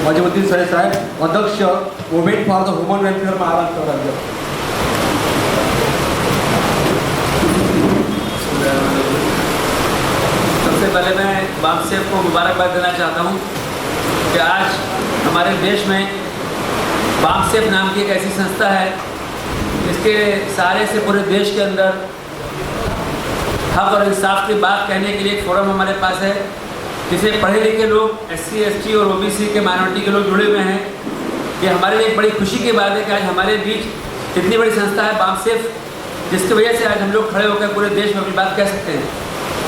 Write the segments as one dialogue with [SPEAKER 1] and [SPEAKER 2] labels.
[SPEAKER 1] वजीरुद्दीन सरे साहेब, अध्यक्ष movement for the human welfare Maharashtra राज्य।
[SPEAKER 2] सबसे पहले मैं बामसेफ को मुबारकबाद देना चाहता हूं कि आज हमारे देश में बामसेफ नाम की एक ऐसी संस्था है जिसके सहारे से पूरे देश के अंदर हक और इंसाफ की बात कहने के लिए एक फोरम हमारे पास है, जिसे पढ़े लिखे लोग, SC, ST और OBC के माइनॉरिटी के लोग जुड़े हुए हैं। ये हमारे लिए एक बड़ी खुशी की बात है कि आज हमारे बीच इतनी बड़ी संस्था है बामसेफ, जिसकी वजह से आज हम लोग खड़े होकर पूरे देश में अपनी बात कह सकते हैं।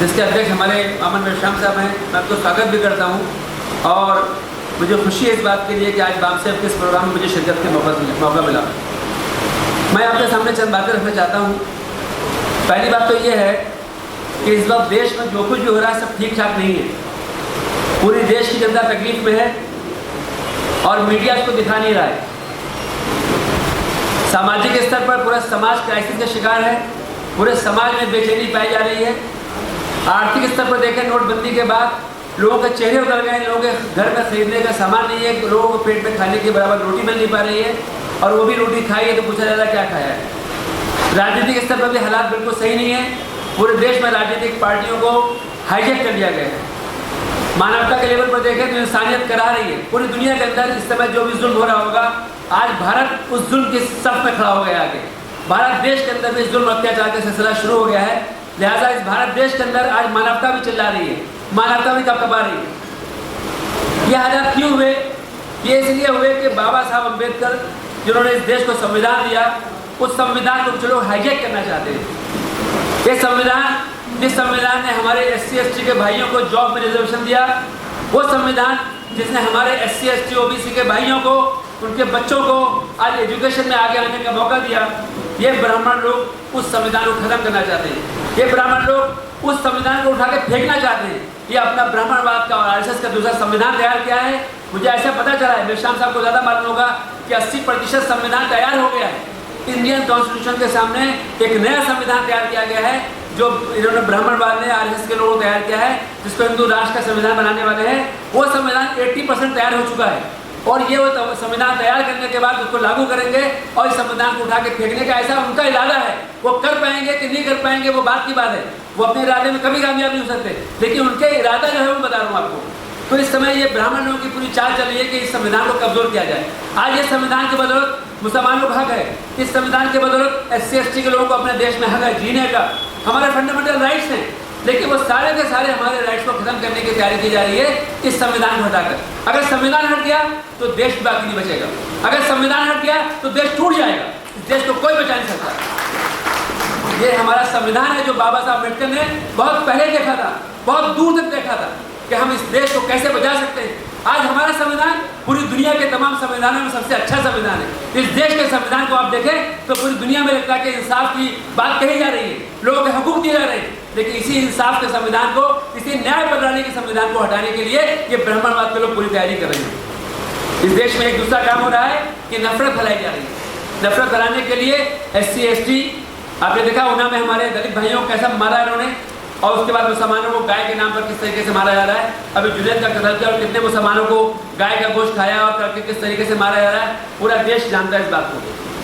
[SPEAKER 2] जिसके अध्यक्ष हमारे अमन मेश्राम साहब हैं, मैं उनको स्वागत भी करता हूँ और मुझे खुशी है इस बात के लिए कि आज बामसेफ के इस प्रोग्राम में मुझे शिरकत के मौका मिला। मैं आपके सामने चंद बातें रखना चाहता हूँ। पहली बात तो ये है कि इस वक्त देश में जो कुछ भी हो रहा है सब ठीक ठाक नहीं है। पूरी देश की जनता तकलीफ में है और मीडिया इसको दिखा नहीं रहा है। सामाजिक स्तर पर पूरा समाज क्राइसिस का शिकार है, पूरे समाज में बेचैनी पाई जा रही है। आर्थिक स्तर पर देखें, नोटबंदी के बाद लोगों के चेहरे उतर गए, लोगों के घर में खरीदने का सामान नहीं है, लोगों को पेट में खाने के बराबर रोटी मिल नहीं पा रही है, और वो भी रोटी खाई है तो पूछा जा रहा है क्या खाया है। राजनीतिक स्तर पर भी हालात बिल्कुल सही नहीं है। पूरे देश में राजनीतिक पार्टियों को हाईजैक कर दिया गया है। मानवता के लेवल पर देखें तो इंसानियत करा रही है। पूरी दुनिया के अंदर इस समय जो भी जुल्म हो रहा होगा, आज भारत उस जुल्म के सफ में खड़ा हो गया आगे। भारत देश के अंदर भी जुल्म अत्याचार का सिलसिला शुरू हो गया है। लिहाजा इस भारत देश के अंदर आज मानवता भी चिल्ला रही है, मानवता भी कपकपा रही है। ये हालात क्यों हुए? ये इसलिए हुए कि बाबा साहब अम्बेडकर जिन्होंने इस देश को संविधान दिया, उस संविधान को कुछ लोग हाईजैक करना चाहते हैं। ये संविधान, जिस संविधान ने हमारे SC, ST के भाइयों को जॉब में रिजर्वेशन दिया, वो संविधान जिसने हमारे SC, ST, OBC के भाइयों को, उनके बच्चों को आज एजुकेशन में आगे आने का मौका दिया, ये ब्राह्मण लोग उस संविधान को खत्म करना चाहते हैं। ये ब्राह्मण लोग उस संविधान को उठा के फेंकना चाहते हैं। ये अपना ब्राह्मणवाद का और RSS का दूसरा संविधान तैयार किया है। मुझे ऐसा पता चला है, मेश्राम साहब को ज़्यादा मालूम होगा, कि 80% संविधान तैयार हो गया है। इंडियन कॉन्स्टिट्यूशन के सामने एक नया संविधान तैयार किया गया है, जो इन्होंने ब्राह्मणवाद ने RSS के लोगों को तैयार किया है, जिसको हिंदू राष्ट्र का संविधान बनाने वाले हैं। वो संविधान 80% तैयार हो चुका है और ये वो संविधान तैयार करने के बाद उसको लागू करेंगे और इस संविधान को उठा के फेंकने का ऐसा उनका इरादा है। वो कर पाएंगे कि नहीं कर पाएंगे वो बात की बात है, वो अपने इरादे में कभी कामयाब नहीं हो सकते, लेकिन उनके इरादा जो है वो बता रहा हूँ आपको। तो इस समय ये ब्राह्मण लोगों की पूरी चाल चल रही है कि इस संविधान को कमजोर किया जाए। आज ये संविधान की बदौलत मुसलमानों का हक है, इस संविधान की बदौलत SC, ST के लोगों को अपने देश में हक है जीने का, हमारे फंडामेंटल राइट्स हैं। लेकिन वो सारे के सारे हमारे राइट्स को खत्म करने की तैयारी की जा रही है इस संविधान को हटाकर। अगर संविधान हट गया तो देश बाकी नहीं बचेगा, अगर संविधान हट गया तो देश टूट जाएगा। इस देश को कोई बचा नहीं सकता। ये हमारा संविधान है जो बाबा साहब अम्बेडकर ने बहुत पहले देखा था, बहुत दूर तक देखा था कि हम इस देश को कैसे बचा सकते हैं। आज हमारा संविधान पूरी दुनिया के तमाम संविधानों में सबसे अच्छा संविधान है। इस देश के संविधान को आप देखें तो पूरी दुनिया में लगता है कि इंसाफ की बात कही जा रही है, लोगों के हकूक दिए जा रहे हैं, लेकिन इसी इंसाफ के संविधान को, इसी न्याय प्रणाली के संविधान को हटाने के लिए ये ब्राह्मणवाद के लोग पूरी तैयारी कर रहे हैं। इस देश में एक दूसरा काम हो रहा है कि नफरत फैलाई जा रही है। नफरत फैलाने के लिए SC, ST, आपने देखा उन्ना में हमारे दलित भाइयों को कैसा मारा इन्होंने, और उसके बाद मुसलमानों को गाय के नाम पर किस तरीके से मारा जा रहा है। अभी जुनैद का कत्ल किया और कितने मुसलमानों को गाय का गोश्त खाया और करके किस तरीके से मारा जा रहा है, पूरा देश जानता है इस बात को।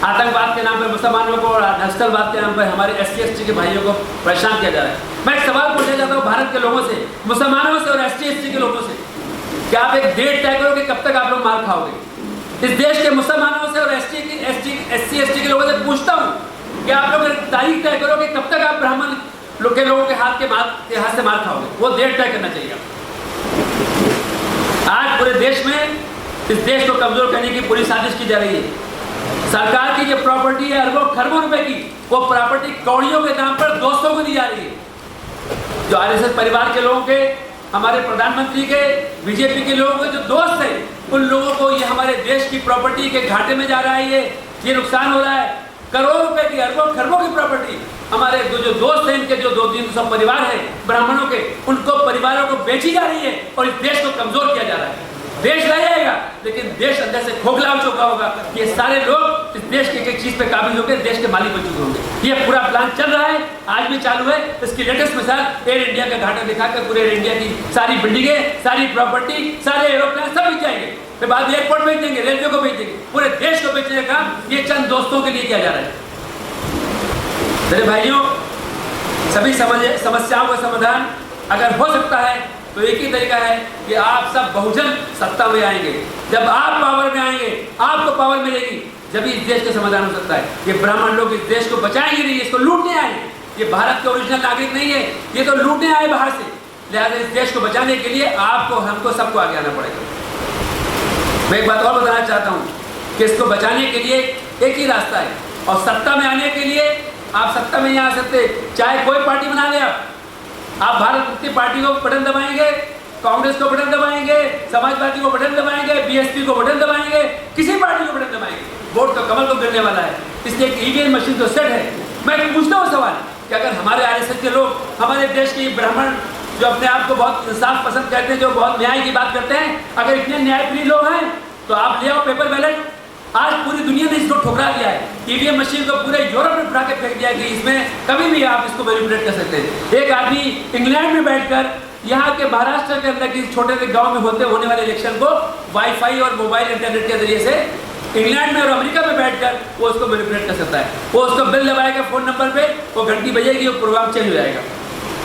[SPEAKER 2] आतंकवाद के नाम पर मुसलमानों को और नक्सलवाद के नाम पर हमारे SC, ST के भाइयों को परेशान किया जा रहा है। मैं एक सवाल पूछना चाहता हूँ भारत के लोगों से, मुसलमानों से और SC, ST के लोगों से, क्या आप एक डेट तय करो कि कब तक आप लोग मार खाओगे? इस देश के मुसलमानों से और SC, ST के लोगों से पूछता हूँ कि आप लोग तारीख तय करो कि कब तक आप ब्राह्मण के लोगों के हाथ से मार खाओगे। वो डेट तय करना चाहिए। आज पूरे देश में इस देश को कमजोर करने की पूरी साजिश की जा रही है। सरकार की जो प्रॉपर्टी है अरबों खरबों रुपए की, वो प्रॉपर्टी कौड़ियों के दाम पर दोस्तों को दी जा रही है। जो RSS परिवार के लोगों के, हमारे प्रधानमंत्री के, BJP के लोगों के जो दोस्त हैं, उन लोगों को ये हमारे देश की प्रॉपर्टी के घाटे में जा रहा है, ये नुकसान हो रहा है। करोड़ों रुपए की, अरबों खरबों की प्रॉपर्टी हमारे जो दोस्त हैं, इनके जो 200-300 परिवार हैं ब्राह्मणों के, उनको परिवारों को बेची जा रही है और इस देश को कमजोर किया जा रहा है। देश रह जाएगा, लेकिन देश अंदर से खोखला हो चुका होगा। ये सारे लोग इस देश की एक चीज पे काबिल होकर देश के मालिक बन चुके होंगे। ये पूरा प्लान चल रहा है, आज भी चालू है। इसकी लेटेस्ट मिसाल एयर इंडिया का घाटा दिखाकर पूरे एयर इंडिया की सारी बिल्डिंगें, सारी प्रॉपर्टी, सारे एरोप्लेन सब बिक जाएंगे, फिर बाद में एयरपोर्ट बेच देंगे, रेलवे को बेच देंगे, पूरे देश को बेचने का ये चंद दोस्तों के लिए किया जा रहा है। मेरे भाइयों, सभी समस्याओं का समाधान अगर हो सकता है तो एक ही तरीका है कि आप सब बहुजन सत्ता में आएंगे। जब आप पावर में आएंगे, आपको पावर मिलेगी, जब इस देश का समाधान हो सकता है। ये ब्राह्मण लोग इस देश को बचाएंगे नहीं, इसको लूटने आए। ये भारत के ओरिजिनल नागरिक नहीं है, ये तो लूटने आए बाहर से। लिहाजा इस देश को बचाने के लिए आपको, हमको, सबको आगे आना पड़ेगा। मैं एक बात और बताना चाहता हूँ कि इसको बचाने के लिए एक ही रास्ता है, और सत्ता में आने के लिए आप सत्ता में नहीं आ सकते, चाहे कोई पार्टी बना ले। आप भारत मुक्ति पार्टी को बटन दबाएंगे, कांग्रेस को बटन दबाएंगे, समाजवादी को बटन दबाएंगे, बीएसपी को बटन दबाएंगे, किसी पार्टी को बटन दबाएंगे, वोट तो कमल को गिरने वाला है। इसलिए ईवीएम मशीन तो सेट है। मैं पूछता हूँ सवाल कि अगर हमारे आरएसएस के लोग, हमारे देश के ब्राह्मण जो अपने आप को बहुत इंसाफ पसंद करते हैं, जो बहुत न्याय की बात करते हैं, अगर इतने न्यायप्रिय लोग हैं तो आप ले आओ पेपर बैलेट। आज पूरी दुनिया ने इसको ठुकरा दिया है। ईवीएम मशीन को पूरे यूरोप में उठा के फेंक दिया कि इसमें कभी भी आप इसको मैनिपुलेट कर सकते हैं। एक आदमी इंग्लैंड में बैठकर यहाँ के महाराष्ट्र के अंदर किसी छोटे से गांव में होने वाले इलेक्शन को वाईफाई और मोबाइल इंटरनेट के जरिए से इंग्लैंड में और अमेरिका में बैठकर वो उसको मैनिपुलेट कर सकता है। वो उसको बिल दबाएगा फोन नंबर पे, वो घंटी बजेगी, वो प्रोग्राम चेंज हो जाएगा।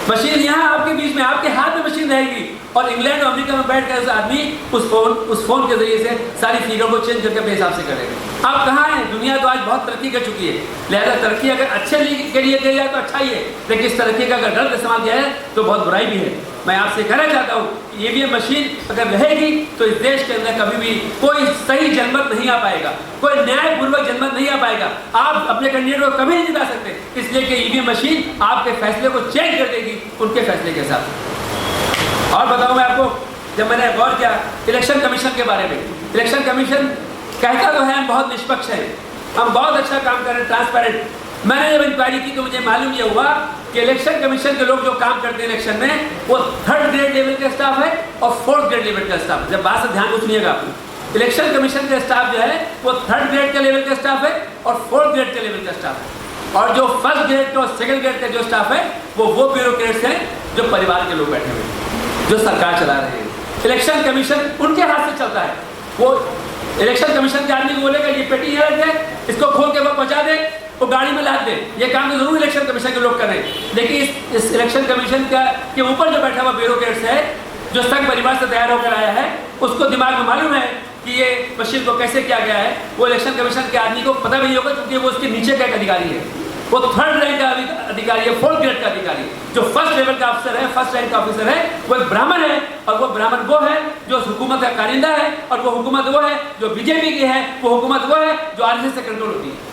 [SPEAKER 2] मशीन यहाँ आपके बीच में, आपके हाथ में मशीन रहेगी, और इंग्लैंड और अमेरिका में बैठकर उस आदमी उस फोन के जरिए से सारी फिगर को चेंज करके अपने हिसाब से करेगा। आप कहाँ हैं? दुनिया तो आज बहुत तरक्की कर चुकी है। लिहाजा तरक्की अगर अच्छे के लिए की जाए तो अच्छा ही है, लेकिन इस तरक्की का अगर गलत इस्तेमाल किया है तो बहुत बुराई भी है। मैं आपसे कहना चाहता हूँ, ईवीएम मशीन अगर रहेगी तो इस देश के अंदर कभी भी कोई सही जनमत नहीं आ पाएगा, कोई न्यायपूर्वक जनमत नहीं आ पाएगा। आप अपने कैंडिडेट को कभी नहीं जिता सकते, इसलिए कि ईवीएम मशीन आपके फैसले को चेंज कर देगी उनके फैसले के साथ। और बताऊँ मैं आपको, जब मैंने गौर किया इलेक्शन कमीशन के बारे में, इलेक्शन कमीशन कहता तो है हम बहुत निष्पक्ष हैं, हम बहुत अच्छा काम कर रहे हैं, ट्रांसपेरेंट। मैंने जब इंक्वायरी की तो मुझे मालूम ये हुआ कि इलेक्शन कमीशन के लोग जो काम करते हैं इलेक्शन में, वो 3rd ग्रेड लेवल का स्टाफ है और 4th ग्रेड लेवल का स्टाफ। जब बात से ध्यान को सुनिएगा, आपको इलेक्शन कमीशन का स्टाफ जो है वो 3rd ग्रेड का लेवल का स्टाफ है और 4th ग्रेड के लेवल का स्टाफ है। और जो 1st ग्रेड और 2nd ग्रेड का जो स्टाफ है वो ब्यूरोक्रेट्स हैं जो परिवार के लोग बैठे हुए, जो सरकार चला रहे हैं। इलेक्शन कमीशन उनके हाथ से चलता है। वो इलेक्शन कमीशन के आदमी को बोलेगा ये पेटी है, इसको खोल के वो पहुंचा दे, वो गाड़ी में लाद दे। ये काम तो जरूर इलेक्शन कमीशन के लोग कर रहे हैं, लेकिन इस इलेक्शन कमीशन के ऊपर जो बैठा हुआ ब्यूरोक्रेट्स है, जो संघ परिवार से तैयार होकर आया है, उसको दिमाग में मालूम है कि ये मशीन को कैसे किया गया है। वो इलेक्शन कमीशन के आदमी को पता भी नहीं होगा, क्योंकि वो उसके नीचे का एक अधिकारी है। वो 3rd रैंक का अधिकारी है, 4th ग्रेड का अधिकारी है। जो 1st लेवल का अफसर है, 1st रैंक का ऑफिसर है, वो एक ब्राह्मण है, और वो ब्राह्मण वो है जो हुकूमत का कारिंदा है, और वो हुकूमत वो है जो बीजेपी की है, वो हुकूमत वो है जो आरएसएस से कंट्रोल होती है।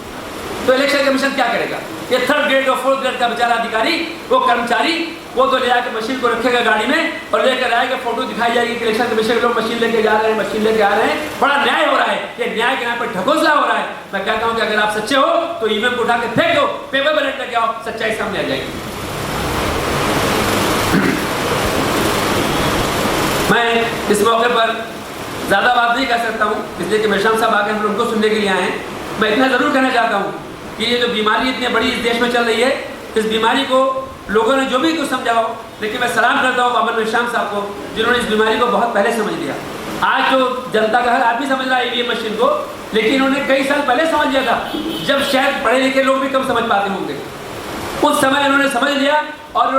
[SPEAKER 2] तो इलेक्शन कमीशन क्या करेगा? ये 3rd ग्रेड और 4th ग्रेड का बेचारा अधिकारी, वो कर्मचारी, वो तो ले जाकर मशीन को रखेगा गाड़ी में और लेकर आएगा, फोटो दिखाई जाएगी कि इलेक्शन कमीशन के लोग मशीन लेके जा रहे हैं, मशीन लेके आ रहे हैं। बड़ा न्याय हो रहा है, ये न्याय के नाम पर ढकोसला हो रहा है। मैं कहता हूँ कि अगर आप सच्चे हो तो ईवीएम को उठा के फेंक दो, पेपर बैलेट लेके आओ, सच्चाई सामने आ जाएगी। मैं इस मौके पर ज्यादा बात नहीं कर सकता हूँ, इसलिए कि मेहशाम साहब आके हम लोग उनको सुनने के लिए आए हैं। मैं इतना जरूर कहना चाहता हूँ कि ये जो बीमारी इतनी बड़ी इस देश में चल रही है, इस बीमारी को लोगों ने जो भी कुछ समझाओ, लेकिन मैं सलाम करता हूँ बाबर मेहशाम साहब को, जिन्होंने इस बीमारी को बहुत पहले समझ लिया। आज जो जनता का हर आदमी समझ रहा है ईवीएम मशीन को, लेकिन उन्होंने कई साल पहले समझ लिया था, जब शायद पढ़े लिखे लोग भी कम समझ पाते होंगे। उस समय उन्होंने समझ लिया, और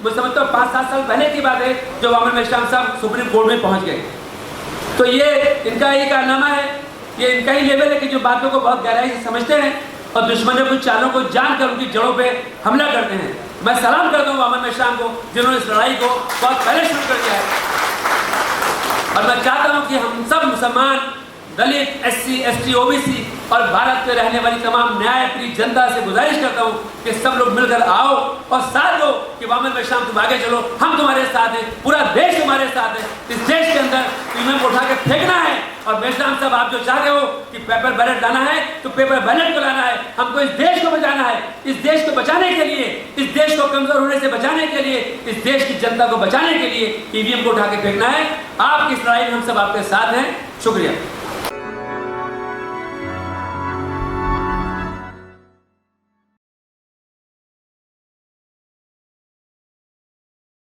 [SPEAKER 2] मैं समझता हूँ 5-7 साल पहले की बात है जब बाबर मेहशाम साहब सुप्रीम कोर्ट में पहुँच गए। तो ये इनका ही कारनामा है, ये इनका ही लेवल है कि जो बातों को बहुत गहराई से समझते हैं और दुश्मनों की चालों को जानकर उनकी जड़ों पे हमला करते हैं। मैं सलाम करता हूँ बाबर मेहशाम को, जिन्होंने इस लड़ाई को बहुत पहले शुरू कर दिया है। और मैं चाहता हूँ कि हम सब मुसलमान दलित, SC, ST, OBC और भारत में रहने वाली तमाम न्यायप्रिय जनता से गुजारिश करता हूँ कि सब लोग मिलकर आओ और साथ दो कि वामन वैश्याम तुम आगे चलो, हम तुम्हारे साथ हैं, पूरा देश तुम्हारे साथ है। इस देश के अंदर ईवीएम को उठा के फेंकना है। और वैश्याम साहब, आप जो चाह रहे हो कि पेपर बैलेट लाना है तो पेपर बैलेट को लाना है। हमको इस देश को बचाना है। इस देश को बचाने के लिए, इस देश को कमजोर होने से बचाने के लिए, इस देश की जनता को बचाने के लिए ईवीएम को उठा के फेंकना है। आपकी इस लड़ाई में हम सब आपके साथ हैं। शुक्रिया।